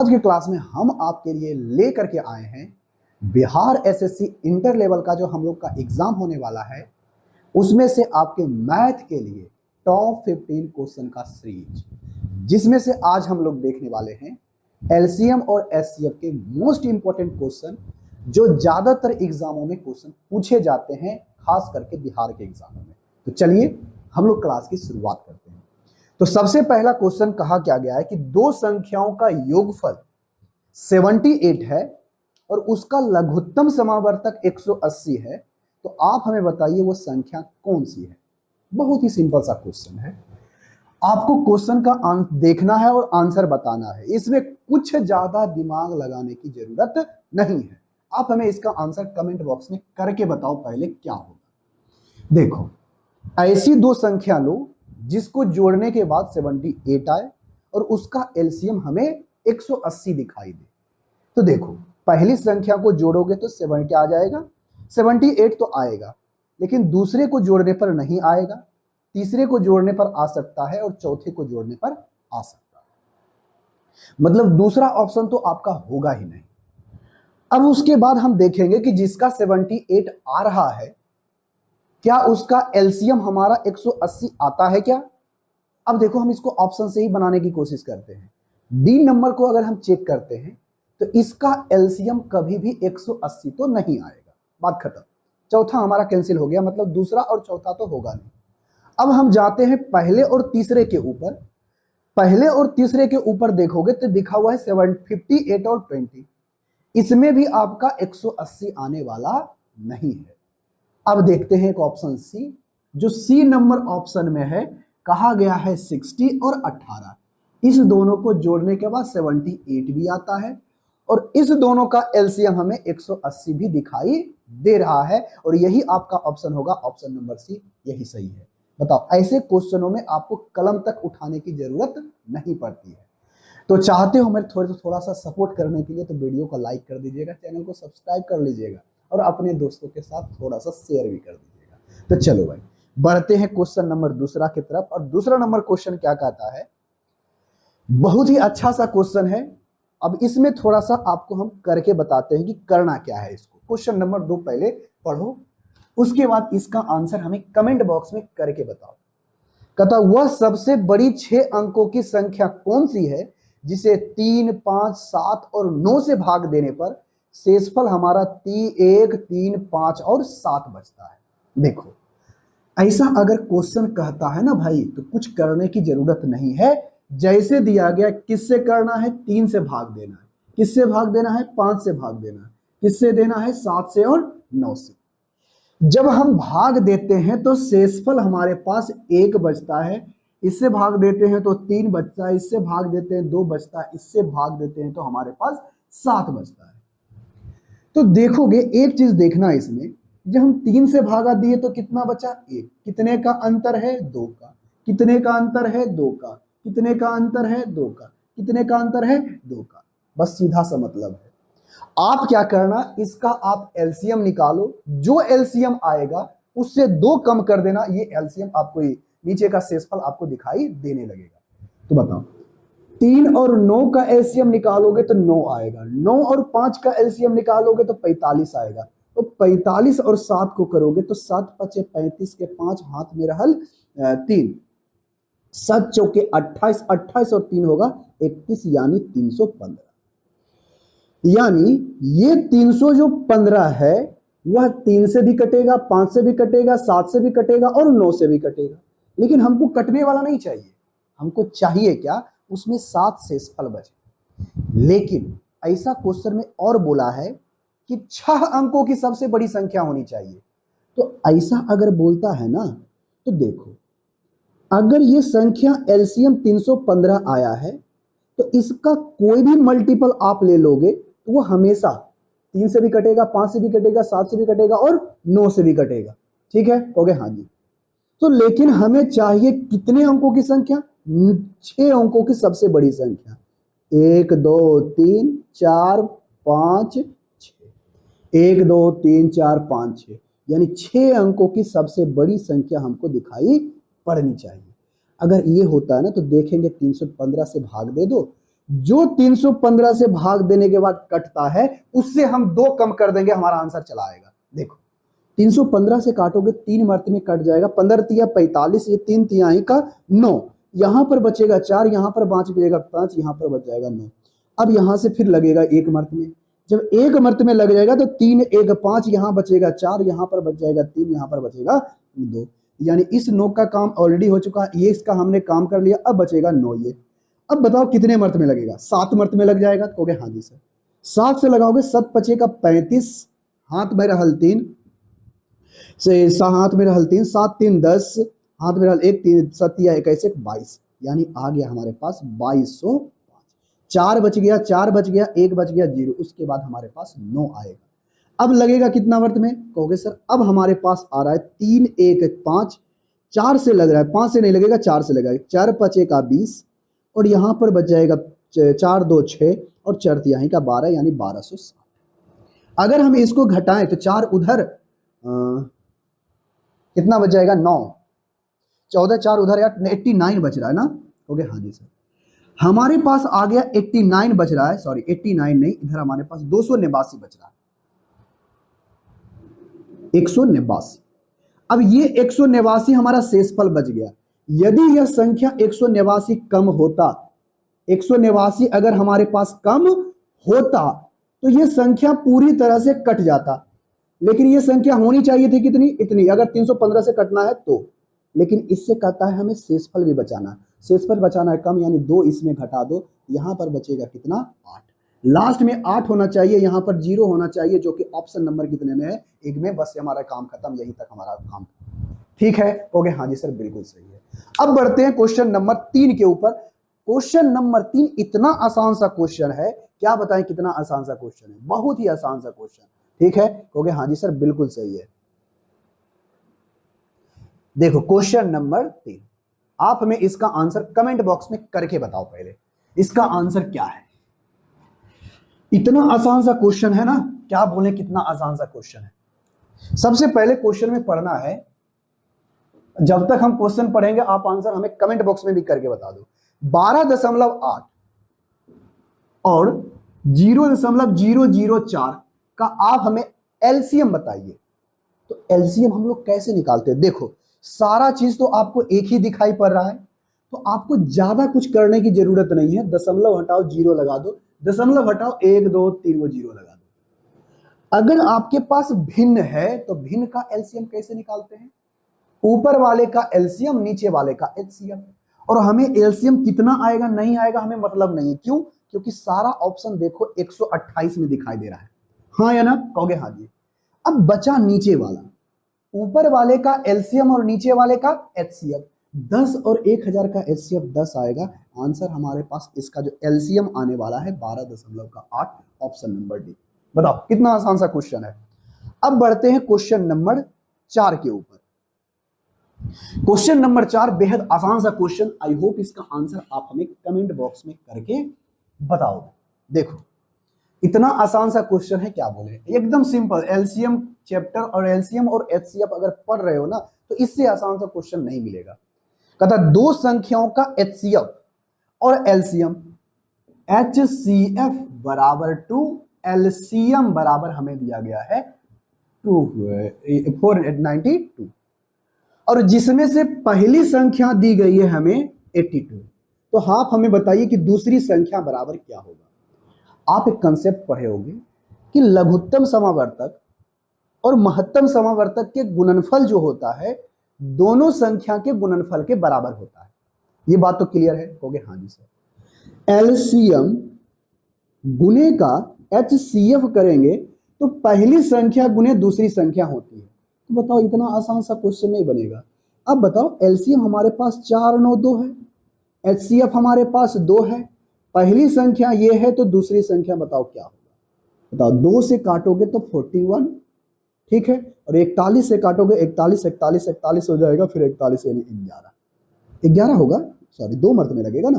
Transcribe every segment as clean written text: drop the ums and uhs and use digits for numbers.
आज की क्लास में हम आपके लिए लेकर के आए हैं बिहार एसएससी इंटर लेवल का जो हम लोग का एग्जाम होने वाला है, उसमें से आपके मैथ के लिए टॉप 15 क्वेश्चन का सीरीज, जिसमें से आज हम लोग देखने वाले हैं एलसीएम और एचसीएफ के मोस्ट इंपॉर्टेंट क्वेश्चन जो ज्यादातर एग्जामों में क्वेश्चन पूछे जाते हैं, खास करके बिहार के एग्जामों में। तो चलिए हम लोग क्लास की शुरुआत करते हैं। तो सबसे पहला क्वेश्चन कहा क्या गया है कि दो संख्याओं का योगफल 78 है और उसका लघुत्तम समावर्तक 180 है, तो आप हमें बताइए वो संख्या कौन सी है। बहुत ही सिंपल सा क्वेश्चन है, आपको क्वेश्चन का देखना है और आंसर बताना है। इसमें कुछ ज्यादा दिमाग लगाने की जरूरत नहीं है। आप हमें इसका आंसर कमेंट बॉक्स में करके बताओ पहले क्या होगा। देखो, ऐसी दो संख्या लो जिसको जोड़ने के बाद 78 आए और उसका एलसीएम हमें 180 दिखाई दे। तो देखो, पहली संख्या को जोड़ोगे तो 7 क्या आ जाएगा, 78 तो आएगा, लेकिन दूसरे को जोड़ने पर नहीं आएगा, तीसरे को जोड़ने पर आ सकता है और चौथे को जोड़ने पर आ सकता है। मतलब दूसरा ऑप्शन तो आपका होगा ही नहीं। अब उसके बाद हम देखेंगे कि जिसका 78 आ रहा है, क्या उसका एलसीएम हमारा 180 आता है क्या। अब देखो, हम इसको ऑप्शन से ही बनाने की कोशिश करते हैं। डी नंबर को अगर हम चेक करते हैं तो इसका एलसीएम कभी भी 180 तो नहीं आएगा, बात खत्म। चौथा हमारा कैंसिल हो गया, मतलब दूसरा और चौथा तो होगा नहीं। अब हम जाते हैं पहले और तीसरे के ऊपर। पहले और तीसरे के ऊपर देखोगे तो दिखा हुआ है 58 और 20, इसमें भी आपका 180 आने वाला नहीं है। अब देखते हैं एक ऑप्शन सी, जो सी नंबर ऑप्शन में है, कहा गया है 60 और 18। इस दोनों को जोड़ने के बाद 78 भी आता है और इस दोनों का एलसीएम हमें 180 भी दिखाई दे रहा है, और यही आपका ऑप्शन होगा, ऑप्शन नंबर सी, यही सही है। बताओ, ऐसे क्वेश्चनों में आपको कलम तक उठाने की जरूरत नहीं पड़ती है। तो चाहते हो मेरे थोड़ा सा सपोर्ट करने के लिए तो वीडियो को लाइक कर दीजिएगा, चैनल को सब्सक्राइब कर लीजिएगा और अपने दोस्तों के साथ थोड़ा सा शेयर भी कर दीजिएगा। तो चलो भाई, बढ़ते हैं क्वेश्चन नंबर दूसरा की तरफ। और दूसरा नंबर क्वेश्चन क्या कहता है, बहुत ही अच्छा सा क्वेश्चन है। अब इसमें थोड़ा सा आपको हम करके बताते हैं कि करना क्या है इसको। क्वेश्चन नंबर 2 पहले पढ़ो, उसके बाद इसका आंसर हमें कमेंट बॉक्स में करके बताओ। कहता वह सबसे बड़ी 6 अंकों की संख्या कौन सी है जिसे 3, 5, 7 और 9 से भाग देने पर शेषफल हमारा 1, 3, 5 और 7 बचता है। देखो, ऐसा अगर क्वेश्चन कहता है ना भाई, तो कुछ करने की जरूरत नहीं है। जैसे दिया गया, किससे करना है, 3 से भाग देना है, किससे भाग देना है, 5 से भाग देना है, किससे देना है, 7 से और 9 से। जब हम भाग देते हैं तो शेषफल हमारे पास 1 बचता है, इससे भाग देते हैं तो 3 बचता है, इससे भाग देते हैं 2 बचता है, इससे भाग देते हैं तो हमारे पास 7 बचता है। तो देखोगे, एक चीज देखना इसमें, जब हम 3 से भागा दिए तो कितना बचा, 1। कितने का अंतर है, 2 का। कितने का अंतर है, 2 का। कितने का अंतर है, 2 का। कितने का अंतर है, 2 का। बस सीधा सा मतलब है। आप क्या करना, इसका आप एलसीएम निकालो, जो एलसीएम आएगा उससे 2 कम कर देना, ये एलसीएम आपको नीचे का शेषफल आपको दिखाई देने लगेगा। तो बताओ, 3 और 9 का एलसीएम निकालोगे तो 9 आएगा, 9 और 5 का एलसीएम निकालोगे तो 45 आएगा। तो 45 और 7 को करोगे तो 7 पचे 35 के 5 हाथ में रहल 3, 7 चौके 28, 28 और 3 होगा 31, यानी 315। यानी ये 315 है, वह 3 से भी कटेगा, 5 से भी कटेगा, 7 से भी कटेगा और 9 से भी कटेगा। लेकिन हमको कटने वाला नहीं चाहिए, हमको चाहिए क्या, उसमें 7 शेषफल बचे। लेकिन ऐसा क्वेश्चन में और बोला है कि 6 अंकों की सबसे बड़ी संख्या होनी चाहिए। तो ऐसा अगर बोलता है ना, तो देखो, अगर ये संख्या एलसीएम 315 आया है तो इसका कोई भी मल्टीपल आप ले लोगे तो वो हमेशा 3 से भी कटेगा, 5 से भी कटेगा, 7 से भी कटेगा और 9 से भी कटेगा। ठीक है, कहोगे हाँ जी। तो लेकिन हमें चाहिए कितने अंकों की संख्या, 6 अंकों की सबसे बड़ी संख्या। 1, 2, 3, 4, 5, 6। 1, 2, 3, 4, 5, 6, यानी 6 अंकों की सबसे बड़ी संख्या हमको दिखाई पड़नी चाहिए। अगर ये होता है ना, तो देखेंगे 315 से भाग दे दो, जो 315 से भाग देने के बाद कटता है उससे हम 2 कम कर देंगे, हमारा आंसर चला आएगा। देखो 315 से काटोगे 3 मर्त में कट जाएगा, 15 तिया 45, ये 3 तिहाई का 9, यहां पर बचेगा 4, यहां पर बचेगा 5, यहां पर बच जाएगा 9। अब यहां से फिर लगेगा 1 मर्त में, जब 1 मर्त में लग जाएगा तो 3 1 5, यहां बचेगा 4, यहां पर बच जाएगा 3, यहां पर बचेगा 2। यानी इस 9 का काम ऑलरेडी हो चुका है, ये इसका हमने काम कर लिया, अब बचेगा 9 ये। अब बताओ कितने मर्त में लगेगा? 7 मर्त में लग जाएगा, कहोगे हाँ जी सर। 7 से लगाओगे 7 बचेगा 35, हाथ में रहल 3 से, हाथ में रहल 3, 7 3 10, हाथ में रहल 1, 3 7 या 21 22, यानी आ गया हमारे पास 2205। 4 बच गया, 4 बच गया, 1 बच गया 0, उसके बाद हमारे पास 9 आएगा। अब लगेगा कितना मर्त में? कहोगे सर अब हमारे पास आ रहा है 3 1 5, 4 से लग रहा है, 5 से नहीं लगेगा, 4 से लगेगा, 4 5 1 20, और यहां पर बच जाएगा 4 2 6 और 4 तिहाई का 12, यानी 1260। अगर हम इसको घटाएं तो 4 उधर कितना बच जाएगा? 9, 14 4 उधर यार 89 बच रहा है ना? ओके हाँ जी सर, हमारे पास आ गया 89 बच रहा है, सॉरी 89 नहीं, इधर हमारे पास 289 बच रहा है, 189। अब ये 189 हमारा शेषफल बच गया। यदि यह संख्या 189 कम होता, 189 अगर हमारे पास कम होता तो यह संख्या पूरी तरह से कट जाता, लेकिन यह संख्या होनी चाहिए थी कितनी? इतनी, अगर 315 से कटना है तो। लेकिन इससे कहता है हमें शेषफल भी बचाना, शेषफल बचाना है कम, यानी 2 इसमें घटा दो, यहां पर बचेगा कितना? 8। लास्ट में 8 होना चाहिए, यहां पर 0 होना चाहिए, जो कि ऑप्शन नंबर कितने में है? 1 में। बस हमारा काम खत्म, यहीं तक हमारा काम। ठीक है, ओके हाँ जी सर, बिल्कुल सही है। अब बढ़ते हैं क्वेश्चन नंबर 3 के ऊपर। क्वेश्चन नंबर 3 इतना आसान सा क्वेश्चन है, क्या बताएं कितना आसान सा क्वेश्चन है, बहुत ही आसान सा क्वेश्चन। ठीक है, ओके हाँ जी सर, बिल्कुल सही है। देखो क्वेश्चन नंबर 3, आप हमें इसका आंसर कमेंट बॉक्स में करके बताओ पहले, इसका आंसर क्या है। इतना आसान सा क्वेश्चन है ना, क्या बोले कितना आसान सा क्वेश्चन है। सबसे पहले क्वेश्चन में पढ़ना है, जब तक हम क्वेश्चन पढ़ेंगे आप आंसर हमें कमेंट बॉक्स में भी करके बता दो। 12.8 और 0.004 का आप हमें एलसीएम बताइए। तो एलसीएम हम लोग कैसे निकालते हैं? देखो सारा चीज तो आपको एक ही दिखाई पड़ रहा है, तो आपको ज्यादा कुछ करने की जरूरत नहीं है। दशमलव हटाओ 0 लगा दो, दशमलव हटाओ 1 2 3 वो 0 लगा दो। अगर आपके पास भिन्न है तो भिन्न का एलसीएम कैसे निकालते हैं? ऊपर वाले का एलसीएम, नीचे वाले का एचसीएफ। और हमें एलसीएम कितना आएगा नहीं आएगा हमें मतलब नहीं है, क्यों? क्योंकि सारा ऑप्शन देखो 128 में दिखाई दे रहा है, हाँ या ना? कहोगे हाँ जी। अब बचा नीचे वाला, ऊपर वाले का एलसीएम और नीचे वाले का एचसीएफ। 10 और 1000 का एचसीएफ 10 आएगा। आंसर हमारे पास इसका जो एलसीएम आने वाला है 12.8, ऑप्शन नंबर डी। बताओ कितना आसान सा क्वेश्चन है। अब बढ़ते हैं क्वेश्चन नंबर 4 के ऊपर। क्वेश्चन नंबर 4 बेहद आसान सा क्वेश्चन, आई होप इसका आंसर आप हमें कमेंट बॉक्स में करके बताओगे। देखो इतना आसान सा क्वेश्चन है, क्या बोले, एकदम सिंपल। एलसीएम चैप्टर और एलसीएम और एचसीएफ अगर पढ़ रहे हो ना तो इससे आसान सा क्वेश्चन नहीं मिलेगा। कहता दो संख्याओं का एचसीएफ और एलसीएम, एचसीएफ बराबर 2, एलसीएम बराबर हमें दिया गया है 492, और जिसमें से पहली संख्या दी गई है हमें 82। तो आप हमें बताइए कि दूसरी संख्या बराबर क्या होगा। आप एक कंसेप्ट पढ़े होंगे कि लघुत्तम समावर्तक और महत्तम समावर्तक के गुणनफल जो होता है दोनों संख्या के गुणनफल के बराबर होता है। ये बात तो क्लियर है? होगे हाँ जी सर। एलसीएम गुने का एचसीएफ करेंगे तो पहली संख्या गुने दूसरी संख्या होती है। तो बताओ इतना आसान सा क्वेश्चन नहीं बनेगा। अब बताओ एलसीएम हमारे पास 4 9 2 है, एचसीएफ हमारे पास 2 है, पहली संख्या ये है तो दूसरी संख्या बताओ क्या होगा। बताओ 2 से काटोगे तो 41, ठीक है, और 41 से काटोगे 41 41 41 हो जाएगा, फिर 41 यानी 11 होगा, सॉरी 2 मर्द में लगेगा ना,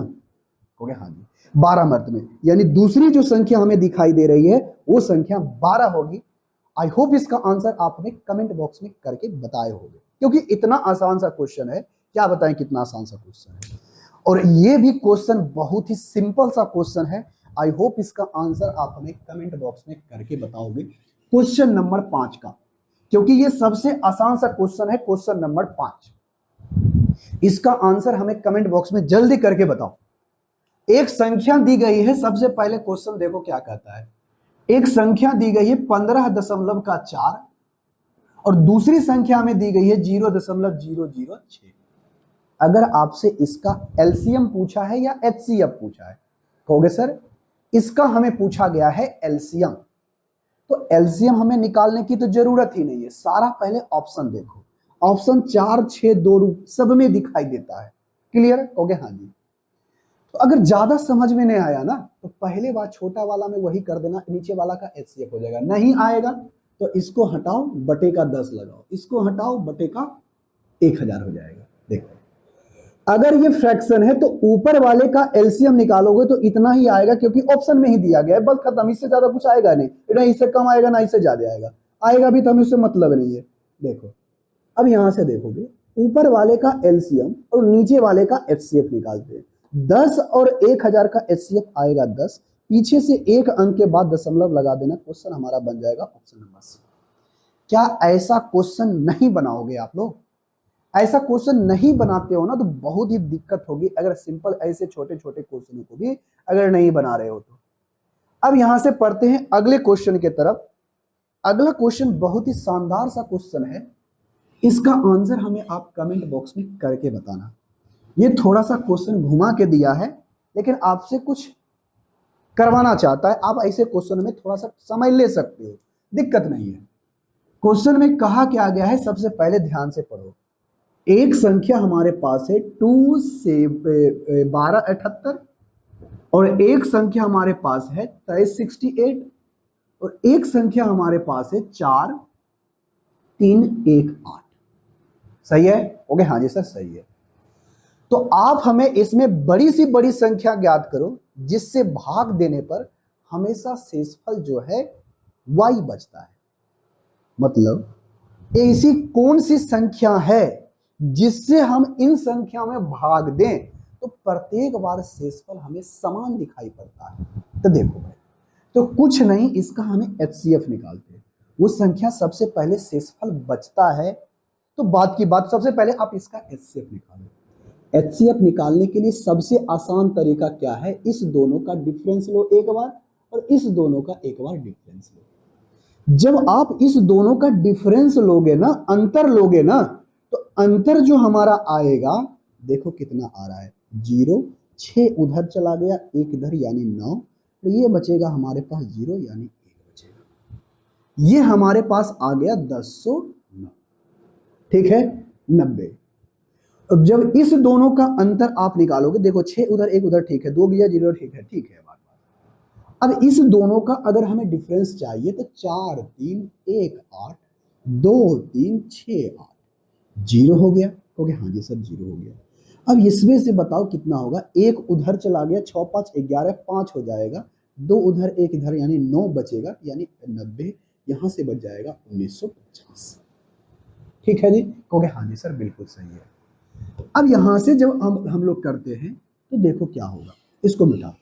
हो गया हाँ जी 12 मर्द में, यानी दूसरी जो संख्या हमें दिखाई दे रही है वो संख्या 12 होगी। आई होप इसका आंसर आप हमें कमेंट बॉक्स में करके बताए होंगे, क्योंकि इतना आसान सा क्वेश्चन है। क्या बताएं कितना आसान सा क्वेश्चन है। और ये भी क्वेश्चन बहुत ही सिंपल सा क्वेश्चन है। आई होप इसका आंसर आप हमें कमेंट बॉक्स में करके बताओगे क्वेश्चन नंबर 5 का, क्योंकि ये सबसे आसान सा क्वेश्चन है। क्वेश्चन नंबर 5, इसका आंसर हमें कमेंट बॉक्स में जल्दी करके बताओ। एक संख्या दी गई है, सबसे पहले क्वेश्चन देखो क्या कहता है। एक संख्या दी गई है 15.4 और दूसरी संख्या में दी गई है 0.006। अगर आपसे इसका एलसीएम पूछा है या एचसीएफ पूछा है, कहोगे सर इसका हमें पूछा गया है एलसीएम, तो एलसीएम हमें निकालने की तो जरूरत ही नहीं है। सारा पहले ऑप्शन देखो, ऑप्शन 4, 6, 2 सब में दिखाई देता है। क्लियर? कहोगे हाँ जी। तो अगर ज्यादा समझ में नहीं आया ना तो पहले बार छोटा वाला में वही कर देना, नीचे वाला का एचसीएफ हो जाएगा। नहीं आएगा तो इसको हटाओ बटे का 10 लगाओ, इसको हटाओ बटे का 1000 हो जाएगा। देखो अगर ये फ्रैक्शन है तो ऊपर वाले का एलसीएम निकालोगे तो इतना ही आएगा, क्योंकि ऑप्शन में ही दिया गया है, बस खत्म। इससे ज्यादा कुछ आएगा नहीं, ना इससे कम आएगा ना इससे ज्यादा आएगा, आएगा भी तो हमें उससे मतलब नहीं है। देखो अब यहां से देखोगे ऊपर वाले का एलसीएम और नीचे वाले का एचसीएफ निकालते हैं। 10 और 1000 का एचसीएफ आएगा 10, पीछे से एक अंक के बाद दशमलव लगा देना, क्वेश्चन हमारा बन जाएगा ऑप्शन नंबर सी। क्या ऐसा क्वेश्चन नहीं बनाओगे आप लोग? ऐसा क्वेश्चन नहीं बनाते हो ना तो बहुत ही दिक्कत होगी, अगर सिंपल ऐसे छोटे छोटे क्वेश्चनों को भी अगर नहीं बना रहे हो तो। अब यहां से पढ़ते हैं अगले क्वेश्चन के तरफ। अगला क्वेश्चन बहुत ही शानदार सा क्वेश्चन है, इसका आंसर हमें आप कमेंट बॉक्स में करके बताना। ये थोड़ा सा क्वेश्चन घुमा के दिया है, लेकिन आपसे कुछ करवाना चाहता है। आप ऐसे क्वेश्चन में थोड़ा सा समझ ले सकते हो, दिक्कत नहीं है। क्वेश्चन में कहा क्या गया है, सबसे पहले ध्यान से पढ़ो। एक संख्या हमारे पास है 2 से 1278 और एक संख्या हमारे पास है 2368 और एक संख्या हमारे पास है 4318। सही है? ओके हाँ जी सर सही है। तो आप हमें इसमें बड़ी सी बड़ी संख्या ज्ञात करो जिससे भाग देने पर हमेशा शेषफल जो है y बचता है। मतलब ऐसी कौन सी संख्या है जिससे हम इन संख्या में भाग दें तो प्रत्येक बार शेषफल हमें समान दिखाई पड़ता है। तो देखो भाई, तो कुछ नहीं, इसका हमें एचसीएफ निकालते हैं। वो संख्या सबसे पहले शेषफल बचता है तो बात की बात, सबसे पहले आप इसका एचसीएफ निकालो। एचसीएफ निकालने के लिए सबसे आसान तरीका क्या है, इस दोनों का डिफरेंस लो एक बार और इस दोनों का एक बार डिफरेंस लो। जब आप इस दोनों का डिफरेंस लोगे ना, अंतर लोगे ना, तो अंतर जो हमारा आएगा देखो कितना आ रहा है 0, 6 उधर चला गया, 1 इधर यानी 9, तो ये बचेगा हमारे पास 0 यानी 1 बचेगा। ये हमारे पास आ गया 1009। ठीक है 90। अब जब इस दोनों का अंतर आप निकालोगे, देखो 6 उधर 1 उधर, ठीक है, 2 गया 0, ठीक है, ठीक है बात। अब इस दोनों का अगर हमें डिफरेंस चाहिए तो 4 3 1 8 2 3 6 8 0 हो गया। ओके हाँ जी सर 0 हो गया। अब इसमें से बताओ कितना होगा, 1 उधर चला गया, 6 5 11 5 हो जाएगा, 2 उधर 1 इधर यानी 9 बचेगा, यानी 90 यहां से बच जाएगा 1950। ठीक है जी? ओके हाँ जी सर बिल्कुल सही है। अब यहां से जब हम लोग करते हैं तो देखो क्या होगा, इसको मिटा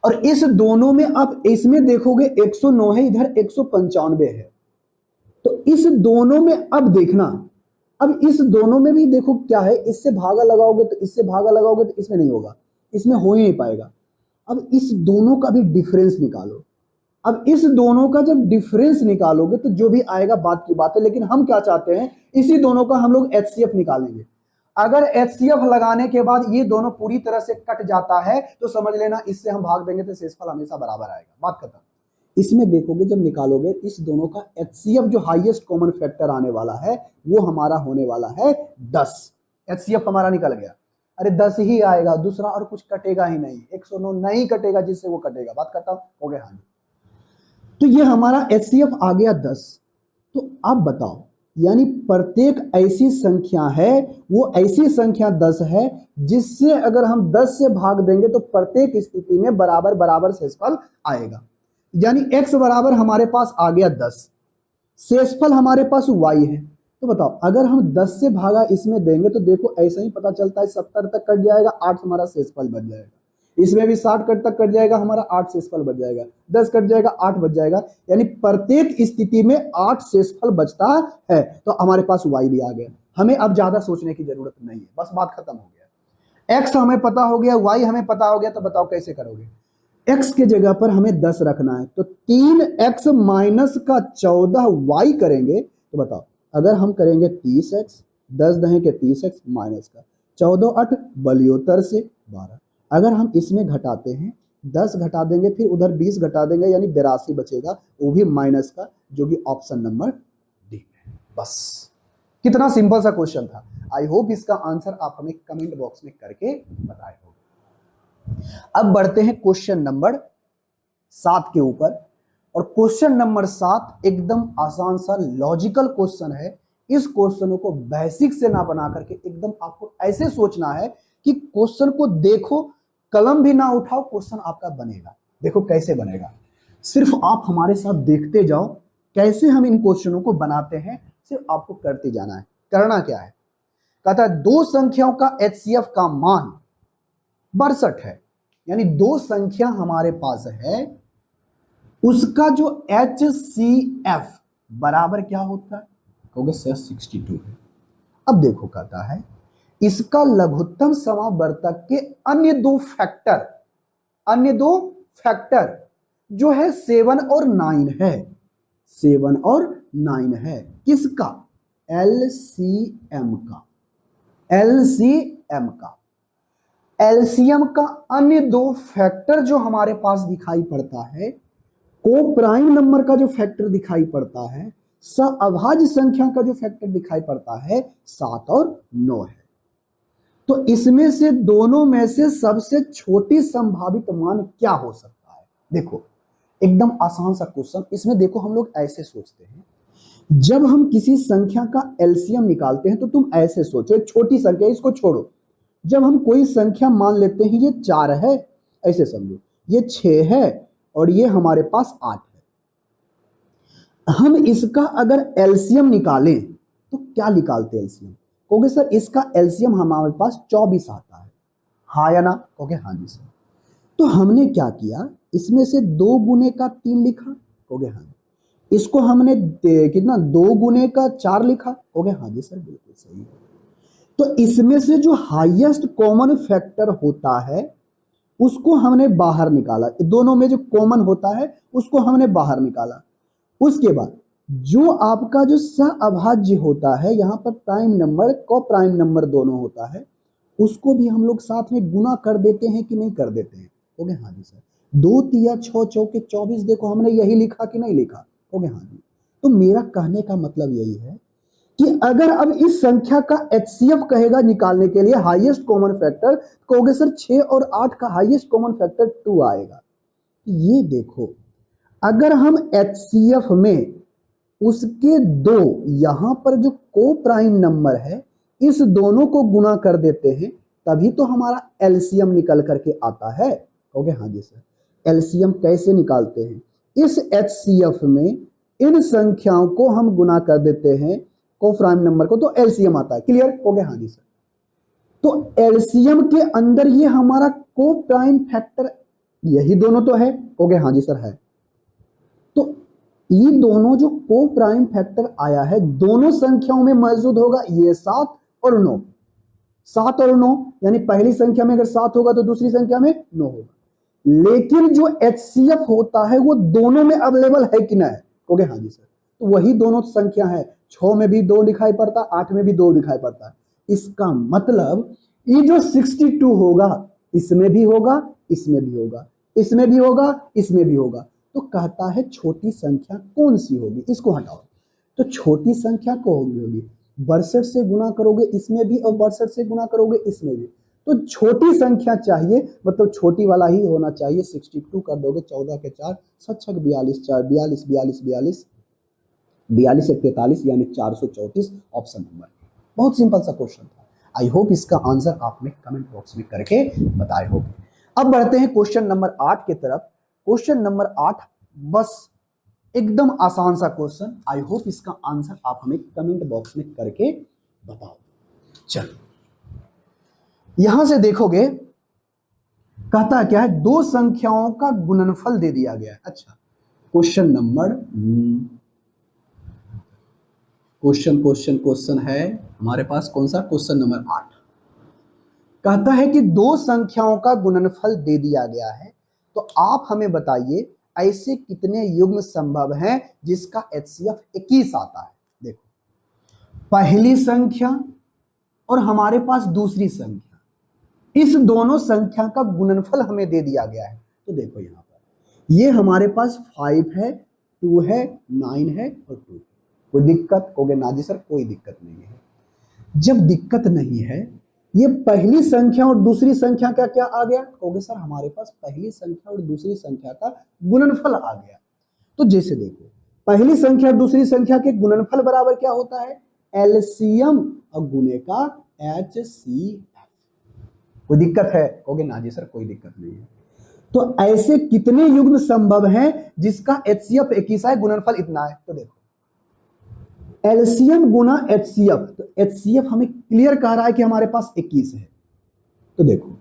और इस दोनों में आप इसमें देखोगे 109 है, इधर 195 है, तो इस दोनों में अब देखना, अब इस दोनों में भी देखो क्या है, इससे भागा लगाओगे तो इससे भागा लगाओगे तो इसमें नहीं होगा, इसमें हो ही नहीं पाएगा। अब इस दोनों का भी डिफरेंस निकालो। अब इस दोनों का जब डिफरेंस निकालोगे तो जो भी आएगा बात की बात है, लेकिन हम क्या चाहते हैं, इसी दोनों का हम लोग एचसीएफ निकालेंगे। अगर एचसीएफ लगाने के बाद ये दोनों पूरी तरह से कट जाता है तो समझ लेना इससे हम भाग देंगे तो शेषफल हमेशा बराबर आएगा, बात खत्म। इसमें देखोगे जब निकालोगे इस दोनों का एचसीएफ जो हाईएस्ट कॉमन फैक्टर आने वाला है वो हमारा होने वाला है 10। एचसीएफ हमारा निकल गया, अरे 10 ही आएगा, दूसरा और कुछ कटेगा ही नहीं, 109 नहीं कटेगा जिससे वो कटेगा, बात खत्म हो गया। हाँ, तो ये हमारा एचसीएफ आ गया 10। तो आप बताओ, यानी प्रत्येक ऐसी संख्या है, वो ऐसी संख्या 10 है जिससे अगर हम 10 से भाग देंगे तो प्रत्येक स्थिति में बराबर बराबर शेषफल आएगा। यानी x बराबर हमारे पास आ गया 10, शेषफल हमारे पास y है, तो बताओ अगर हम 10 से भागा इसमें देंगे तो देखो ऐसा ही पता चलता है 70 तक कट जाएगा, 8 हमारा शेषफल बच जाएगा। इसमें भी 60 तक कट जाएगा, हमारा 8 शेषफल बच जाएगा। 10 कट जाएगा, 8 बच जाएगा। यानी प्रत्येक स्थिति में 8 शेषफल बचता है। तो हमारे पास y भी आ गया। हमें अब ज्यादा सोचने की जरूरत नहीं है, बस बात खत्म हो गया। x हमें पता हो गया, y हमें पता हो गया। तो बताओ कैसे करोगे? x के जगह पर हमें 10 रखना है, तो 3x माइनस का 14y करेंगे। तो बताओ अगर हम करेंगे 30x, 10 दहें के 30x माइनस का 14 8 बलियोतर से 12। अगर हम इसमें घटाते हैं, 10 घटा देंगे, फिर उधर 20 घटा देंगे, यानी 82 बचेगा, वो भी माइनस का, जो कि ऑप्शन नंबर डी है। बस कितना सिंपल सा क्वेश्चन था। आई होप इसका आंसर आप हमें कमेंट बॉक्स में करके बताए होंगे। अब बढ़ते हैं क्वेश्चन नंबर 7 के ऊपर। और क्वेश्चन नंबर 7 एकदम आसान सा लॉजिकल क्वेश्चन है। इस क्वेश्चन को बेसिक से ना बना करके एकदम आपको ऐसे सोचना है कि क्वेश्चन को देखो, कलम भी ना उठाओ, क्वेश्चन आपका बनेगा। देखो कैसे बनेगा, सिर्फ आप हमारे साथ देखते जाओ कैसे हम इन क्वेश्चनों को बनाते हैं। सिर्फ आपको करते जाना है। करना क्या है, कहता है दो संख्याओं का HCF का मान 62 है। यानी दो संख्या हमारे पास है, उसका जो HCF बराबर क्या होता है? कहोगे सर 62 है। अब देखो कहता है इसका लघुत्तम समावर्तक के अन्य दो फैक्टर जो है 7 और 9 है। 7 और 9 है किसका? LCM का। एलसीएम का अन्य दो फैक्टर जो हमारे पास दिखाई पड़ता है, को प्राइम नंबर का जो फैक्टर दिखाई पड़ता है, सहअभाज्य संख्या का जो फैक्टर दिखाई पड़ता है, 7 और 9 है। तो इसमें से दोनों में से सबसे छोटी संभावित मान क्या हो सकता है? देखो एकदम आसान सा क्वेश्चन। इसमें देखो हम लोग ऐसे सोचते हैं, जब हम किसी संख्या का एलसीएम निकालते हैं तो तुम ऐसे सोचो, एक छोटी संख्या, इसको छोड़ो, जब हम कोई संख्या मान लेते हैं ये 4 है, ऐसे समझो, ये 6 है और ये हमारे पास 8 है। हम इसका अगर एलसीएम निकालें तो क्या निकालते हैं एलसीएम? कहोगे सर इसका एलसीएम हमारे पास 24 आता है, हाँ या ना? कहोगे हाँ जी सर। तो हमने क्या किया, इसमें से 2 गुने का 3 लिखा, कहोगे हाँ। इसको हमने कितना 2 गुने का 4 लिखा, कहोगे हाँ जी सर बिल्कुल सही है। तो इसमें से जो हाईएस्ट कॉमन फैक्टर होता है उसको हमने बाहर निकाला, दोनों में जो कॉमन होता है उसको हमने बाहर निकाला। उसके बाद जो आपका जो सहअभाज्य होता है, यहां पर प्राइम नंबर को प्राइम नंबर दोनों होता है, उसको भी हम लोग साथ में गुना कर देते हैं कि नहीं कर देते हैं? ओके हाँ जी सर। 2 तिया 6 चौके 24, देखो हमने यही लिखा कि नहीं लिखा? ओके हाँ जी। तो मेरा कहने का मतलब यही है कि अगर अब इस संख्या का HCF कहेगा निकालने के लिए हाईएस्ट कॉमन फैक्टर, कहोगे सर 6 और 8 का हाईएस्ट कॉमन फैक्टर 2 आएगा। ये देखो अगर हम HCF में उसके दो यहां पर जो को प्राइम नंबर है, इस दोनों को गुना कर देते हैं, तभी तो हमारा एलसीएम निकल करके आता है। कहोगे हाँ जी सर। एलसीएम कैसे निकालते हैं? इस HCF में इन संख्याओं को हम गुना कर देते हैं को प्राइम नंबर को, तो एलसीएम आता है। क्लियर? कहोगे हाँ जी सर। तो एलसीएम के अंदर ये हमारा को प्राइम फैक्टर, यही दोनों तो है। कहोगे हाँ जी सर है। तो ये दोनों जो को प्राइम फैक्टर आया है, दोनों संख्याओं में मौजूद होगा, ये 7 और 9। 7 और 9 यानी पहली संख्या में अगर 7 होगा तो दूसरी संख्या में 9 होगा। लेकिन जो HCF होता है वो दोनों में अवेलेबल है कि नहीं? कहोगे हाँ जी सर। तो वही दोनों संख्या है, 6 में भी 2 दिखाई पड़ता, 8 में भी 2 दिखाई पड़ता है। इसका मतलब ये जो 62 होगा, इसमें भी होगा, इसमें भी होगा, इसमें भी होगा, इसमें भी होगा। तो कहता है छोटी संख्या कौन सी होगी? इसको हटाओ। तो छोटी संख्या कौन होगी? 62 से गुना करोगे इसमें भी और 62 से गुना करोगे इसमें भी। तो छोटी संख्या चाहिए, मतलब छोटी वाला ही होना चाहिए। 62 कर दोगे 14 के 4 7 6 42 4 42 42 42 42 से 43 यानी 434 ऑप्शन नंबर। बहुत सिंपल सा क्वेश्चन था। आई होप इसका आंसर आपने कमेंट बॉक्स में करके बताए होंगे। अब बढ़ते हैं क्वेश्चन नंबर 8 की तरफ। क्वेश्चन नंबर 8 बस एकदम आसान सा क्वेश्चन। आई होप इसका आंसर आप हमें कमेंट बॉक्स में करके बताओ। चलो यहां से देखोगे, कहता क्या है, दो संख्याओं का गुणनफल दे दिया गया है। अच्छा, क्वेश्चन नंबर क्वेश्चन है हमारे पास कौन सा, क्वेश्चन नंबर 8। कहता है कि दो संख्याओं का गुणनफल दे दिया गया है, तो आप हमें बताइए ऐसे कितने युग्म संभव हैं जिसका HCF 21 आता है। देखो, पहली संख्या और हमारे पास दूसरी संख्या, इस दोनों संख्या का गुणनफल हमें दे दिया गया है। तो देखो यहां पर ये हमारे पास 5 है, 2 है, 9 है और 2। कोई दिक्कत? कहोगे ना जी सर कोई दिक्कत नहीं है। जब दिक्कत नहीं है, ये पहली संख्या और दूसरी संख्या का क्या आ गया? कहोगे सर हमारे पास पहली संख्या और दूसरी संख्या का गुणनफल आ गया। तो जैसे देखो, पहली संख्या और दूसरी संख्या के गुणनफल बराबर क्या होता है? एलसीएम और गुणे का HCF। कोई दिक्कत है? कहोगे ना जी सर कोई दिक्कत नहीं है। तो ऐसे कितने युग्म संभव हैं जिसका HCF 21 है, गुणनफल इतना है? तो देखो, एलसीएम गुना HCF, तो HCF हमें क्लियर कह रहा है कि हमारे पास 21 है। तो देखो,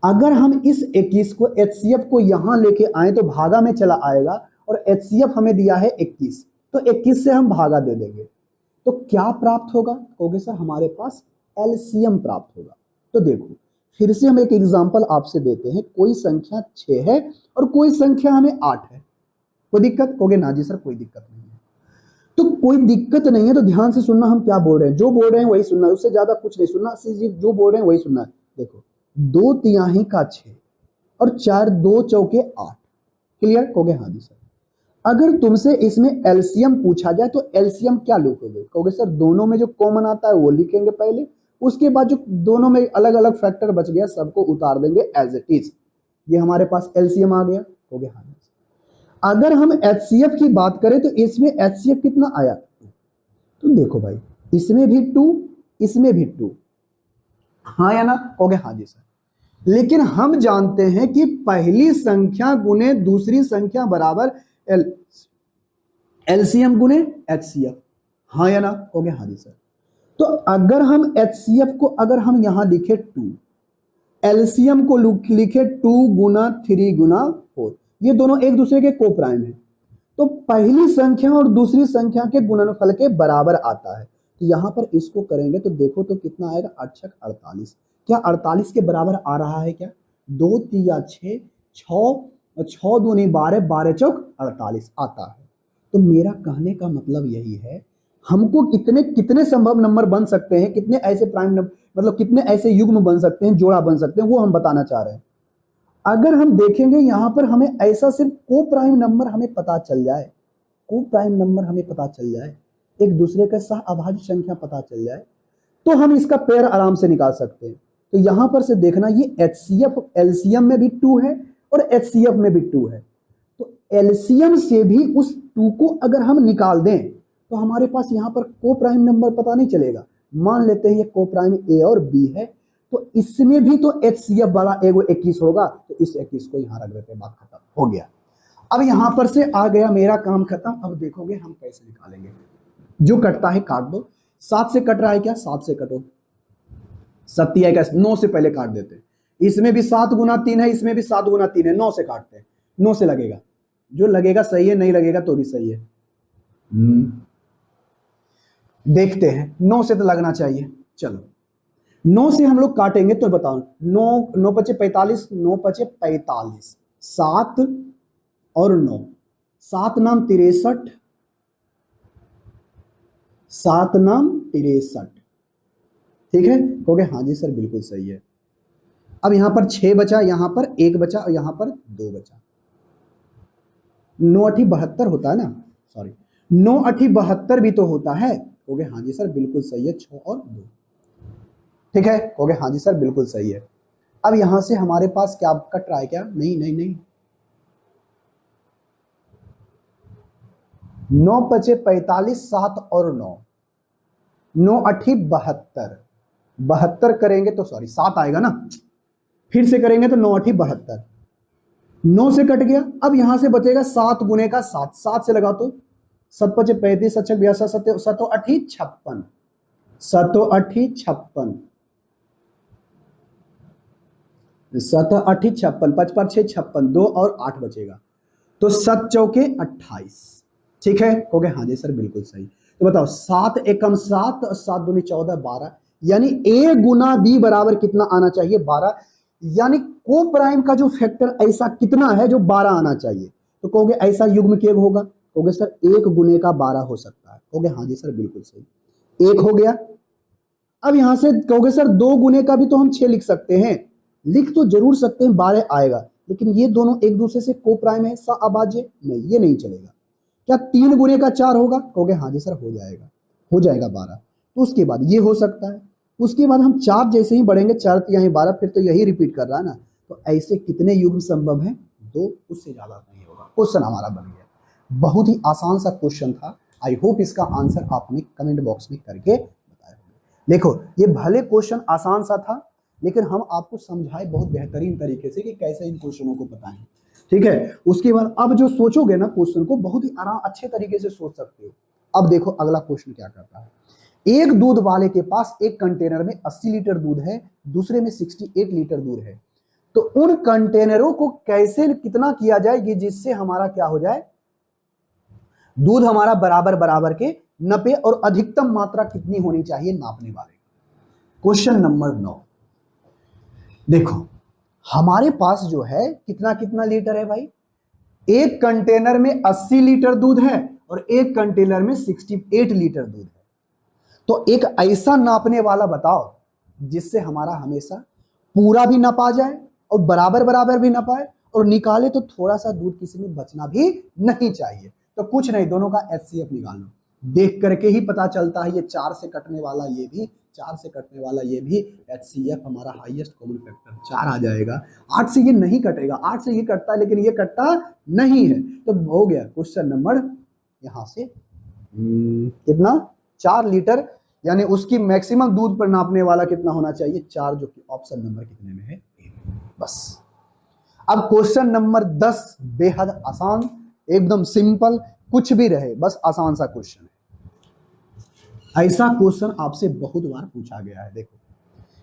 अगर हम इस 21 को HCF को यहां लेके आए तो भागा में चला आएगा, और HCF हमें दिया है 21, तो 21 से हम भागा दे देंगे, तो क्या प्राप्त होगा? कहोगे सर हमारे पास एलसीएम प्राप्त होगा। तो देखो, फिर से हम एक एग्जांपल आपसे देते हैं। कोई संख्या 6 है और कोई संख्या हमें 8 है। कोई दिक्कत? कहोगे ना जी सर कोई दिक्कत नहीं है। तो कोई दिक्कत नहीं है तो ध्यान से सुनना, हम क्या बोल रहे हैं, जो बोल रहे हैं वही सुनना है, उससे ज्यादा कुछ नहीं सुनना, जो बोल रहे हैं वही सुनना है। देखो, 2 तिहाई का 6 और 4 2 चौके 8। क्लियर? कहोगे हाँ जी सर। अगर तुमसे इसमें एलसीएम पूछा जाए तो एलसीएम क्या लिखोगे? कहोगे सर दोनों में जो कॉमन आता है वो लिखेंगे पहले, उसके बाद जो दोनों में अलग अलग फैक्टर बच गया सबको उतार देंगे एज इट इज। ये हमारे पास एलसीएम आ गया। कहोगे हाँ। अगर हम HCF की बात करें तो इसमें HCF कितना आया? तो देखो भाई, इसमें भी 2, इसमें भी 2, हाँ या ना? कहोगे हाँ जी सर। लेकिन हम जानते हैं कि पहली संख्या गुने दूसरी संख्या बराबर एलसीएम गुने HCF, हाँ या ना? कहोगे हाँ जी सर। तो अगर हम HCF को अगर हम यहां लिखे 2, एलसीएम को लिखे 2 गुना 3 गुना 4, ये दोनों एक दूसरे के को प्राइम है, तो पहली संख्या और दूसरी संख्या के गुणनफल के बराबर आता है। तो यहां पर इसको करेंगे तो देखो तो कितना आएगा? 8 48। क्या 48 के बराबर आ रहा है क्या? 2 तिया 6, 6 दूनी 12, 12 चौक 48 आता है। तो मेरा कहने का मतलब यही है, हमको कितने कितने संभव नंबर बन सकते हैं, कितने ऐसे प्राइम नंबर, मतलब कितने ऐसे युग्म बन सकते हैं, जोड़ा बन सकते हैं, वो हम बताना चाह रहे हैं। अगर हम देखेंगे यहां पर हमें ऐसा सिर्फ को प्राइम नंबर हमें पता चल जाए, को प्राइम नंबर हमें पता चल जाए, एक दूसरे का सह अभाज्य संख्या पता चल जाए, तो हम इसका पेयर आराम से निकाल सकते हैं। तो यहां पर से देखना, ये HCF एलसीएम में भी 2 है और HCF में भी 2 है, तो एलसीएम से भी उस 2 को अगर हम निकाल दें तो हमारे पास यहां पर को प्राइम नंबर पता नहीं चलेगा। मान लेते हैं ये को प्राइम A और B है, तो इसमें भी तो HCF वाला एगो 21 होगा, तो इस 21 को यहां रख देते हैं, बात खत्म हो गया। अब यहां पर से आ गया मेरा काम खत्म। अब देखोगे हम कैसे निकालेंगे। जो कटता है काट दो। 7 से कट रहा है क्या? 7 से कटो। 7 तिया का 9 से पहले काट देते हैं। इसमें भी 7 गुना 3 है, इसमें भी 7 गुना 3 है, 9 से काटते हैं। 9 से लगेगा, जो लगेगा सही है, नहीं लगेगा तो भी सही है। देखते हैं, 9 से तो लगना चाहिए। चलो 9 से हम लोग काटेंगे तो बताओ, 9 9 पचे 45, 9 पचे 45, 7 और 9, 7 नाम 63, 7 नाम 63। ठीक है? कहोगे हाँ जी सर बिल्कुल सही है। अब यहां पर 6 बचा, यहां पर 1 बचा और यहां पर 2 बचा। 9 8 72 होता है ना, सॉरी 9 8 72 भी तो होता है। कहोगे हाँ जी सर बिल्कुल सही है, 6 और 2। ठीक है? कहोगे हाँ जी सर बिल्कुल सही है। अब यहां से हमारे पास क्या कट रहा है क्या? नहीं नहीं नहीं, 9 पचे 45, 7 और 9, 9 8 72, 72 करेंगे तो सॉरी 7 आएगा ना, फिर से करेंगे तो 9 8 72, 9 से कट गया। अब यहां से बचेगा 7 गुने का 7, 7 से लगा तो 7 पचे 35, 7 छक 82, 7 8 56, 7 8 56, 7 8 56, 5 5 6 56, 2 और 8 बचेगा, तो 7 चौके 28। ठीक है, हो गया? हाँ जी सर, बिल्कुल सही। तो बताओ 7 एकम 7 और 7 दूनी 14, 12, यानी a गुना b बराबर कितना आना चाहिए? 12। यानी को प्राइम का जो फैक्टर ऐसा कितना है जो 12 आना चाहिए? तो कहोगे ऐसा युग्म के होगा? कहोगे सर 1 गुने का 12 हो सकता है। कहोगे हाँ जी सर, बिल्कुल सही, 1 हो गया। अब यहां से कहोगे सर 2 गुने का भी तो हम 6 लिख सकते हैं। लिख तो जरूर सकते हैं, 12 आएगा, लेकिन ये दोनों एक दूसरे से को प्राइम है, अभाज्य नहीं, ये नहीं चलेगा। क्या 3 गुने का 4 होगा? कहोगे हाँ जी सर, हो जाएगा, हो जाएगा 12। तो उसके बाद ये हो सकता है। उसके बाद हम 4 जैसे ही बढ़ेंगे, 4 यहीं 12, फिर तो यही रिपीट कर रहा है ना। तो ऐसे कितने युग्म संभव है? 2, उससे ज्यादा नहीं होगा। क्वेश्चन हमारा बन गया। बहुत ही आसान सा क्वेश्चन था। आई होप इसका आंसर आपने कमेंट बॉक्स में करके बताया होगा। देखो ये भले क्वेश्चन आसान सा था, लेकिन हम आपको समझाए बहुत बेहतरीन तरीके से कि कैसे इन क्वेश्चनों को बताएं। ठीक है, उसके बाद अब जो सोचोगे ना क्वेश्चन को, बहुत ही आराम अच्छे तरीके से सोच सकते हो। अब देखो अगला क्वेश्चन क्या करता है। एक दूध वाले के पास एक कंटेनर में 80 लीटर दूध है, दूसरे में 68 लीटर दूध है। तो उन कंटेनरों को कैसे कितना किया जाए कि जिससे हमारा क्या हो जाए, दूध हमारा बराबर बराबर के नपे, और अधिकतम मात्रा कितनी होनी चाहिए नापने वाले। Question number 9। देखो हमारे पास जो है कितना कितना लीटर है भाई? एक कंटेनर में 80 लीटर दूध है और एक कंटेनर में 68 लीटर दूध है। तो एक ऐसा नापने वाला बताओ जिससे हमारा हमेशा पूरा भी नपा जाए और बराबर बराबर भी नपाए, और निकाले तो थोड़ा सा दूध किसी में बचना भी नहीं चाहिए। तो कुछ नहीं, दोनों का एचसीएफ निकाल लो। देख करके ही पता चलता है, ये 4 से कटने वाला ये भी, 4 से कटने वाला ये भी, एचसीएफ हमारा हाईएस्ट कॉमन फैक्टर 4 आ जाएगा। 8 से ये नहीं कटेगा, 8 से ये कटता है लेकिन ये कटता नहीं है। तो हो गया क्वेश्चन नंबर यहां से कितना, 4 लीटर, यानी उसकी मैक्सिमम दूध पर नापने वाला कितना होना चाहिए? 4, जो कि ऑप्शन नंबर कितने में है? बस। अब क्वेश्चन नंबर 10 बेहद आसान, एकदम सिंपल, कुछ भी रहे बस आसान सा क्वेश्चन है। ऐसा क्वेश्चन आपसे बहुत बार पूछा गया है। देखो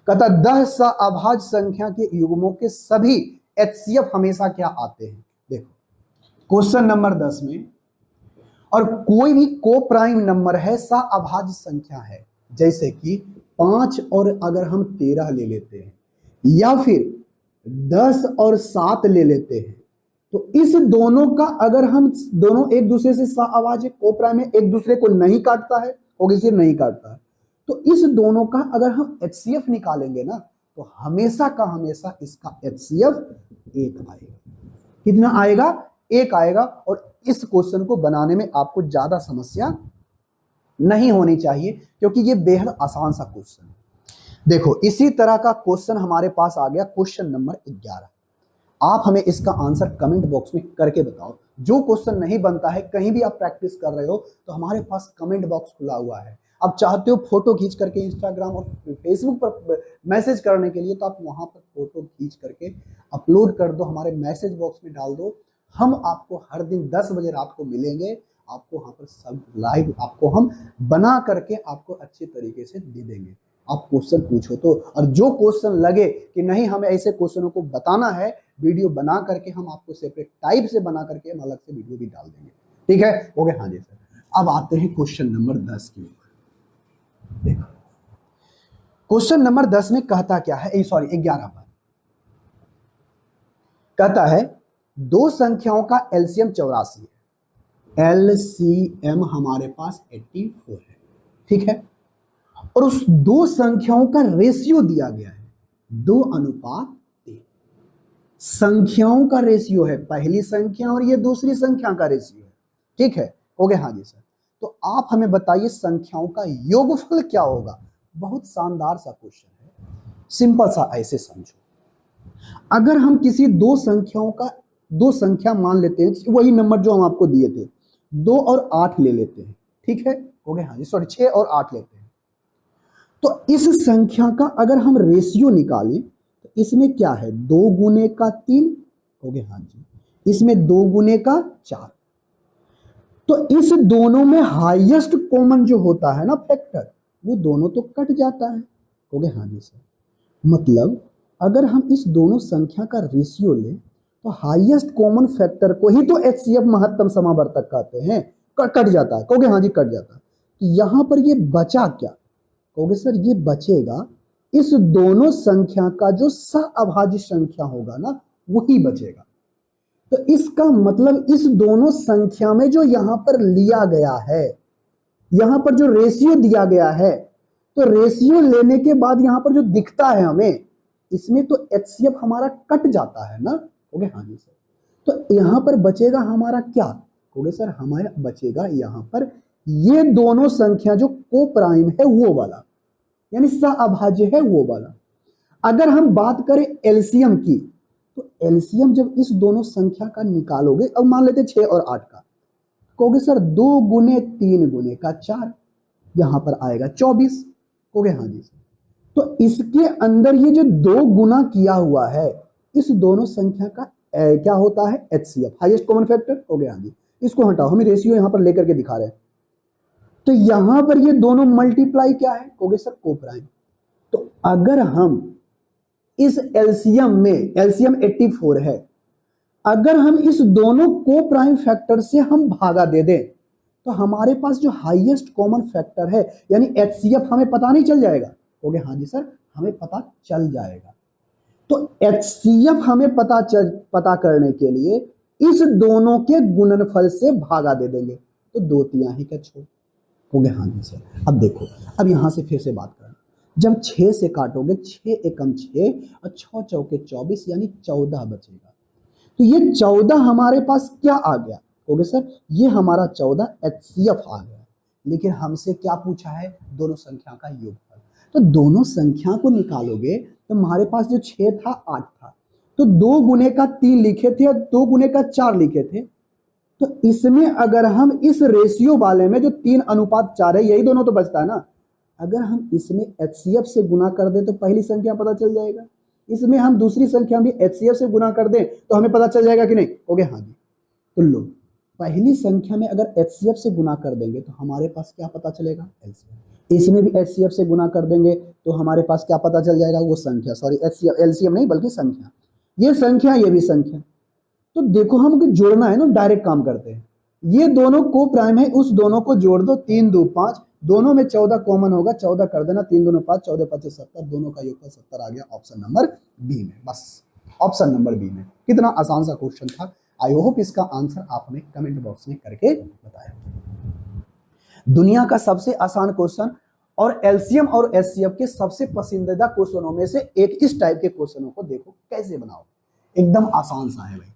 कहता 10 अभाज्य संख्या के युग्मों के सभी एचसीएफ हमेशा क्या आते हैं? देखो क्वेश्चन नंबर 10 में, और कोई भी को प्राइम नंबर है अभाज्य संख्या है, जैसे कि 5 और अगर हम 13 ले लेते हैं, या फिर 10 और 7 ले लेते हैं, तो इस दोनों का अगर हम दोनों एक दूसरे से अभाज्य को प्राइम है, एक दूसरे को नहीं काटता है, ओब्वियसली नहीं काटता है, तो इस दोनों का अगर हम एचसीएफ निकालेंगे ना, तो हमेशा का हमेशा इसका एचसीएफ 1 आएगा। कितना आएगा? 1 आएगा। और इस क्वेश्चन को बनाने में आपको ज्यादा समस्या नहीं होनी चाहिए, क्योंकि ये बेहद आसान सा क्वेश्चन है। देखो इसी तरह का क्वेश्चन हमारे पास आ गया क्वेश्चन नंबर 11। आप हमें इसका आंसर कमेंट बॉक्स में करके बताओ। जो क्वेश्चन नहीं बनता है, कहीं भी आप प्रैक्टिस कर रहे हो, तो हमारे पास कमेंट बॉक्स खुला हुआ है। आप चाहते हो फोटो खींच करके इंस्टाग्राम और फेसबुक पर मैसेज करने के लिए, तो आप वहां पर फोटो खींच करके अपलोड कर दो, हमारे मैसेज बॉक्स में डाल दो। हम आपको हर दिन 10 बजे रात को मिलेंगे, आपको वहां पर सब लाइव आपको हम बना करके आपको अच्छे तरीके से दे देंगे। आप क्वेश्चन पूछो तो, और जो क्वेश्चन लगे कि नहीं हमें ऐसे क्वेश्चनों को बताना है, वीडियो बना करके हम आपको सेपरेट टाइप से बना करके हम अलग से वीडियो भी डाल देंगे। ठीक है, हो गया? हाँ जी सर। अब आते हैं क्वेश्चन नंबर 10 के ऊपर। देखो क्वेश्चन नंबर 10 में कहता क्या है, सॉरी 11 पर कहता है दो संख्याओं का एलसीएम 84 है। एलसीएम हमारे पास 84 है। ठीक है, और उस दो संख्याओं का रेशियो दिया गया है 2:3। संख्याओं का रेशियो है, पहली संख्या और ये दूसरी संख्या का रेशियो है। ठीक है, हो गया? हाँ जी सर। तो आप हमें बताइए संख्याओं का योगफल क्या होगा? बहुत शानदार सा क्वेश्चन है, सिंपल सा, ऐसे समझो। अगर हम किसी दो संख्या मान लेते हैं, वही नंबर जो हम आपको दिए थे, 2 और 8 ले लेते हैं। ठीक है, हो गया? हाँ जी, सॉरी 6 और 8 लेते हैं। तो इस संख्या का अगर हम रेशियो निकालें, तो इसमें क्या है? 2 गुने का 3, हो गया? हाँ जी। इसमें 2 गुने का 4। तो इस दोनों में हाईएस्ट कॉमन जो होता है ना फैक्टर, वो दोनों तो कट जाता है। कहोगे हाँ जी सर, मतलब अगर हम इस दोनों संख्या का रेशियो लें तो हाईएस्ट कॉमन फैक्टर को ही तो एचसीएफ महत्तम समावर्तक कहते हैं, कट जाता है। कहोगे हाँ जी कट जाता है। तो यहां पर ये बचा क्या? कहोगे सर ये बचेगा इस दोनों संख्या का जो सहअभाज्य संख्या होगा ना, वही बचेगा। तो इसका मतलब इस दोनों संख्या में जो यहां पर लिया गया है, यहां पर जो रेशियो दिया गया है, तो रेशियो लेने के बाद यहां पर जो दिखता है हमें, इसमें तो एचसीएफ हमारा कट जाता है ना। कहोगे हाँ जी सर। तो यहां पर बचेगा हमारा क्या? कहोगे सर हमारा बचेगा यहां पर ये दोनों संख्या जो को प्राइम है वो वाला, यानी सहअभाज्य है वो वाला। अगर हम बात करें एलसीएम की, तो एलसीएम जब इस दोनों संख्या का निकालोगे, अब मान लेते 6 और 8 का, कहोगे सर 2 गुने 3 गुने का 4, यहां पर आएगा 24। कहोगे हाँ जी सर। तो इसके अंदर ये जो 2 गुना किया हुआ है, इस दोनों संख्या का क्या होता है? HCF, highest common factor. कहोगे हाँ जी। इसको हटाओ, हम रेशियो यहां पर लेकर के दिखा रहे हैं। तो यहां पर ये दोनों मल्टीप्लाई क्या है? कहोगे सर को प्राइम। तो अगर हम इस एलसीएम में, एलसीएम 84 है, अगर हम इस दोनों को प्राइम फैक्टर से हम भागा दे दें, तो हमारे पास जो हाईएस्ट कॉमन फैक्टर है यानी एचसीएफ हमें पता नहीं चल जाएगा? कहोगे हाँ जी सर हमें पता चल जाएगा। तो एचसीएफ हमें पता करने के लिए इस दोनों के गुणनफल से भागा दे देंगे, तो 2 तिहाई का 6। कहोगे हाँ जी सर। अब देखो, अब यहां से फिर से बात करना, जब 6 से काटोगे, 6 एकम 6 और 6 चौके 24 यानी 14 बचेगा। तो ये 14 हमारे पास क्या आ गया? कहोगे सर ये हमारा 14 एचसीएफ आ गया। लेकिन हमसे क्या पूछा है? दोनों संख्या का योगफल। तो दोनों संख्या को निकालोगे तो हमारे पास जो 6 था 8 था, तो 2 गुने का 3 लिखे थे और 2 गुने का 4 लिखे थे। तो इसमें अगर हम इस रेशियो वाले में जो 3:4 है, यही दोनों तो बचता है ना, अगर हम इसमें एचसीएफ से गुना कर दें तो पहली संख्या पता चल जाएगा, इसमें हम दूसरी संख्या भी एचसीएफ से गुना कर दें तो हमें पता चल जाएगा कि नहीं? कहोगे हाँ जी। तो लो, पहली संख्या में अगर एचसीएफ से गुना कर देंगे तो हमारे पास क्या पता चलेगा? एलसीएम। इसमें भी एचसीएफ से गुना कर देंगे तो हमारे पास क्या पता चल जाएगा? वो संख्या, सॉरी एचसीएफ, एलसीएम नहीं बल्कि संख्या, ये संख्या ये भी संख्या। तो देखो हम जोड़ना है ना, डायरेक्ट काम करते हैं। ये दोनों को प्राइम है, उस दोनों को जोड़ दो, 3 2 5, दोनों में 14 कॉमन होगा, 14 कर देना, 3 2 5, 14 5 70, दोनों का योगफल 70 आ गया ऑप्शन नंबर बी में। बस ऑप्शन नंबर बी में। कितना आसान सा क्वेश्चन था। आई होप इसका आंसर आप हमें कमेंट बॉक्स में करके बताएं। दुनिया का सबसे आसान क्वेश्चन और एलसीएम और एचसीएफ के सबसे पसंदीदा क्वेश्चनों में से एक, इस टाइप के क्वेश्चनों को देखो कैसे बनाओ, एकदम आसान सा है भाई,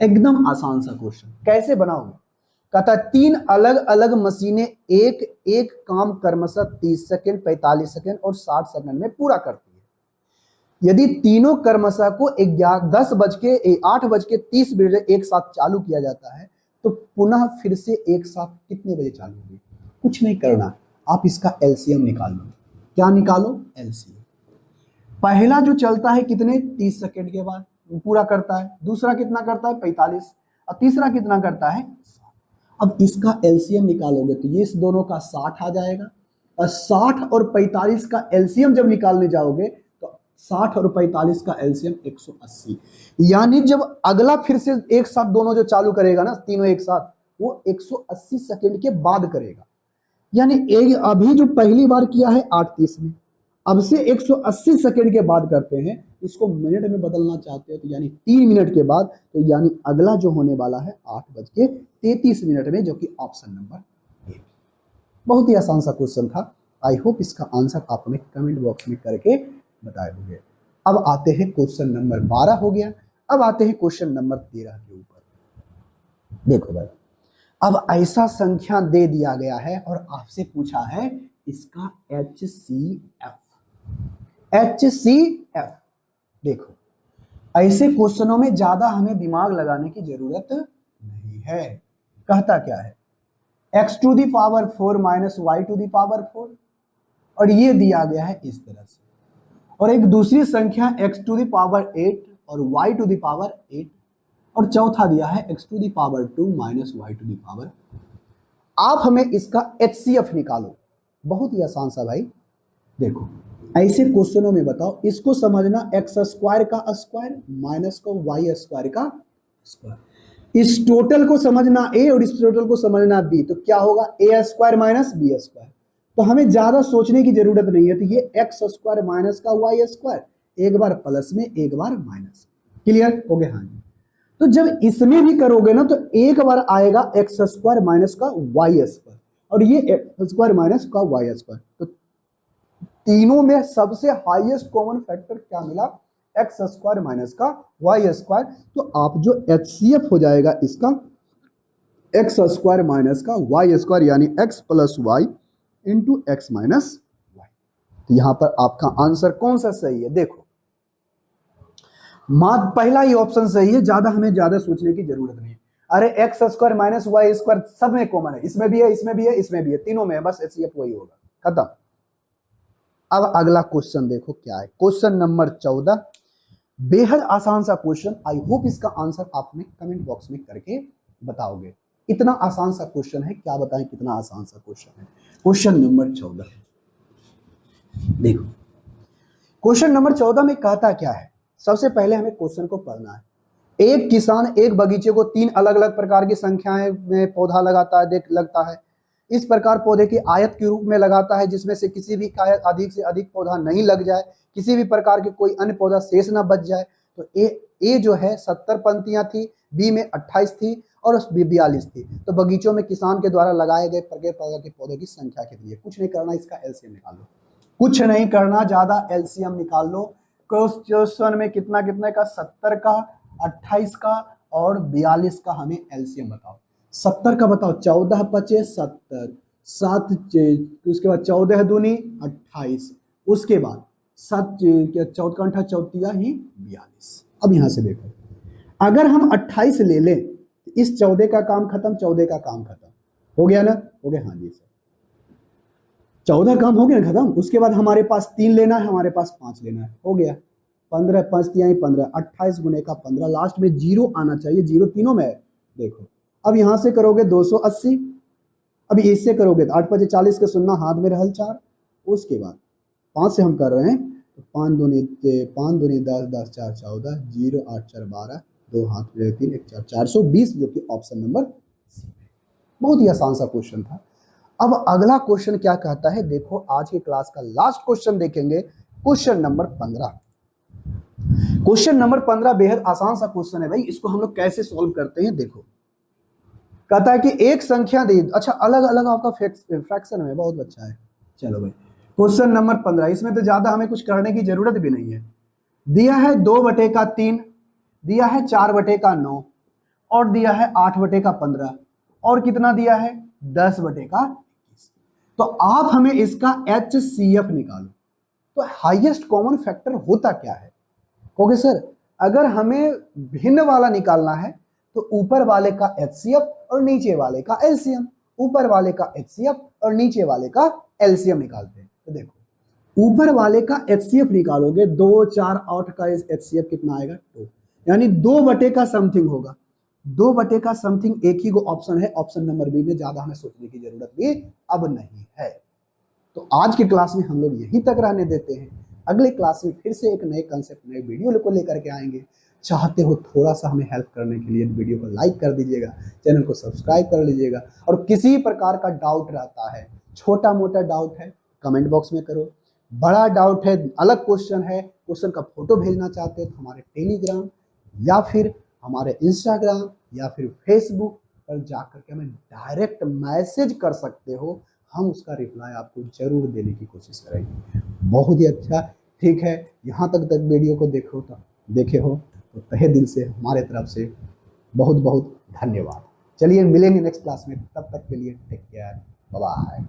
एकदम आसान सा क्वेश्चन। कैसे बनाओगे? कहता है 3 अलग अलग मशीनें एक एक काम क्रमशः 30 सेकंड, 45 सेकंड और 60 सेकंड में पूरा करती है। यदि तीनों क्रमशः को 8:30 एक साथ चालू किया जाता है तो पुनः फिर से एक साथ कितने बजे चालू होगी? कुछ नहीं करना, आप इसका एलसीएम निकाल लो। क्या निकालो? एलसीएम। पहला जो चलता है कितने? 30 सेकंड के बाद पूरा करता है, दूसरा कितना करता है? 45, और तीसरा कितना करता है? 60। अब इसका एलसीएम निकालोगे तो ये इस दोनों का 60 आ जाएगा, और 60 और 45 का एलसीएम जब निकालने जाओगे तो 60 और 45 का एलसीएम 180। यानी जब अगला फिर से एक साथ दोनों जो चालू करेगा ना, तीनों एक साथ, वो 180 सेकंड के बाद करेगा। यानी अभी जो पहली बार किया है 8:30 में, अब से 180 सेकंड के बाद करते हैं, इसको मिनट में बदलना चाहते हैं तो यानी 3 मिनट के बाद, तो यानी अगला जो होने वाला है 8:33 में, जो कि ऑप्शन नंबर ए। बहुत ही आसान सा क्वेश्चन था। आई होप इसका आंसर आप हमें कमेंट बॉक्स में करके बताए होंगे। अब आते हैं क्वेश्चन नंबर 12 हो गया, अब आते हैं क्वेश्चन नंबर 13 के ऊपर। देखो भाई, अब ऐसा संख्या दे दिया गया है और आपसे पूछा है इसका HCF। HCF देखो, ऐसे क्वेश्चनों में ज्यादा हमें दिमाग लगाने की जरूरत नहीं है। कहता क्या है? x⁴ - y⁴, और ये दिया गया है इस तरह से, और एक दूसरी संख्या x टू द पावर 8 और y टू द पावर 8 और चौथा दिया है x to the power 2 minus y to the power. आप हमें इसका HCF निकालो। बहुत ही आसान सा भाई, देखो ऐसे क्वेश्चनों में बताओ, इसको समझना x स्क्वायर का स्क्वायर माइनस को y स्क्वायर का स्क्वायर, इस टोटल को समझना a और इस टोटल को समझना b, तो क्या होगा a square minus b square. तो हमें ज्यादा सोचने की जरूरत नहीं है, तो ये x स्क्वायर माइनस का y स्क्वायर, एक बार प्लस में एक बार माइनस। क्लियर हो गया? हाँ जी। तो जब इसमें भी करोगे ना तो एक बार आएगा एक्स स्क्वायर माइनस का वाई स्क्वायर और ये एक्स स्क्वायर माइनस का वाई स्क्वायर। तो तीनों में सबसे हाईएस्ट कॉमन फैक्टर क्या मिला? एक्स स्क्वायर माइनस का वाई स्क्वायर। तो आप जो एचसीएफ हो जाएगा इसका एक्स स्क्वायर माइनस का वाई स्क्वायर यानी x plus y into x minus y. तो यहां पर आपका आंसर कौन सा सही है? देखो पहला ही ऑप्शन सही है, ज्यादा सोचने की जरूरत नहीं है। अरे x square minus y square सब में कॉमन है, इसमें भी है, इसमें भी है, इसमें भी है, तीनों में है, बस एचसीएफ वही होगा, खत्म। अब अगला क्वेश्चन देखो क्या है, क्वेश्चन नंबर 14, बेहद आसान सा क्वेश्चन। आई होप इसका आंसर आपने कमेंट बॉक्स में करके बताओगे। इतना आसान सा क्वेश्चन है, क्या बताएं कितना आसान सा क्वेश्चन है। क्वेश्चन नंबर 14 देखो, क्वेश्चन नंबर 14 में कहता क्या है? सबसे पहले हमें क्वेश्चन को पढ़ना है। एक किसान एक बगीचे को 3 अलग अलग प्रकार की संख्याएं में पौधा लगाता है, लगता है। इस प्रकार पौधे की आयत के रूप में लगाता है जिसमें से किसी भी का अधिक से अधिक पौधा नहीं लग जाए, किसी भी प्रकार के कोई अन्य पौधा शेष ना बच जाए। तो ए जो है 70 पंक्तियां थी, बी में 28 थी और 42 थी। तो बगीचों में किसान के द्वारा लगाए गए प्रत्येक प्रकार के पौधों की संख्या कितनी है? कुछ नहीं करना, इसका एलसीएम निकाल लो। कुछ नहीं करना, ज्यादा एलसीएम निकाल लो। क्वेश्चन में कितना कितने का? 70 का, 28 का और 42 का हमें एलसीएम बताओ। 70 का बताओ, 14 पचे 70, 7 उसके बाद 14 दूनी 28, उसके बाद 7 14 का 8 चौतिया ही 42। अब यहां से देखो, अगर हम 28 ले लें तो इस 14 का काम खत्म, 14 का काम खत्म हो गया ना? हो गया, हाँ जी सर, 14 काम हो गया खत्म। उसके बाद हमारे पास 3 लेना है, हमारे पास 5 लेना है, हो गया 15 5 तिहाई 15, 28 गुने का 15, लास्ट में 0 आना चाहिए, 0 तीनों में है। देखो अब यहां से करोगे 280, अब इससे करोगे तो 8 5 40 के सुनना हाथ में रहल 4, उसके बाद 5 से हम कर रहे हैं तो 5 दूनी 10 10 4 14, 0 8 4 12, 2 हाथ में 3 1 4 420, जो कि ऑप्शन नंबर सी है। बहुत ही आसान सा क्वेश्चन था। अब अगला क्वेश्चन क्या कहता है, देखो आज की क्लास का लास्ट क्वेश्चन देखेंगे, क्वेश्चन नंबर 15। क्वेश्चन नंबर 15 बेहद आसान सा क्वेश्चन है भाई, इसको हम लोग कैसे सॉल्व करते हैं। देखो कहता है कि एक संख्या दी, अच्छा अलग अलग आपका फ्रैक्शन में, बहुत अच्छा है। चलो भाई क्वेश्चन नंबर 15, इसमें तो ज्यादा हमें कुछ करने की जरूरत भी नहीं है। दिया है 2/3, दिया है 4/9 और दिया है 8/15 और कितना दिया है 10/21। तो आप हमें इसका HCF निकालो। तो हाईएस्ट कॉमन फैक्टर होता क्या है? क्योंकि सर अगर हमें भिन्न वाला निकालना है तो ऊपर वाले का HCF और नीचे वाले का LCM, ऊपर वाले का HCF और नीचे वाले का LCM निकालते हैं। तो देखो ऊपर वाले का HCF निकालोगे, 2 4 8 का HCF कितना आएगा 2, यानी 2 का समथिंग होगा, 2 का समथिंग एक ही को ऑप्शन है, ऑप्शन नंबर बी में, ज्यादा हमें सोचने की जरूरत भी अब नहीं है। तो आज की क्लास में हम लोग यहीं तक रहने देते हैं, अगले क्लास में फिर से एक नए कंसेप्ट नए वीडियो को लेकर के आएंगे। चाहते हो थोड़ा सा हमें हेल्प करने के लिए वीडियो को लाइक कर दीजिएगा, चैनल को सब्सक्राइब कर लीजिएगा, और किसी प्रकार का डाउट रहता है, छोटा मोटा डाउट है कमेंट बॉक्स में करो, बड़ा डाउट है, अलग क्वेश्चन है, क्वेश्चन का फोटो भेजना चाहते हो तो हमारे टेलीग्राम या फिर हमारे इंस्टाग्राम या फिर फेसबुक पर जाकर के हमें डायरेक्ट मैसेज कर सकते हो, हम उसका रिप्लाई आपको जरूर देने की कोशिश करेंगे। बहुत ही अच्छा, ठीक है, यहाँ तक वीडियो को देखे हो तो तहे दिल से हमारे तरफ से बहुत बहुत धन्यवाद। चलिए मिलेंगे नेक्स्ट क्लास में, तब तक के लिए टेक केयर, बाय बाय।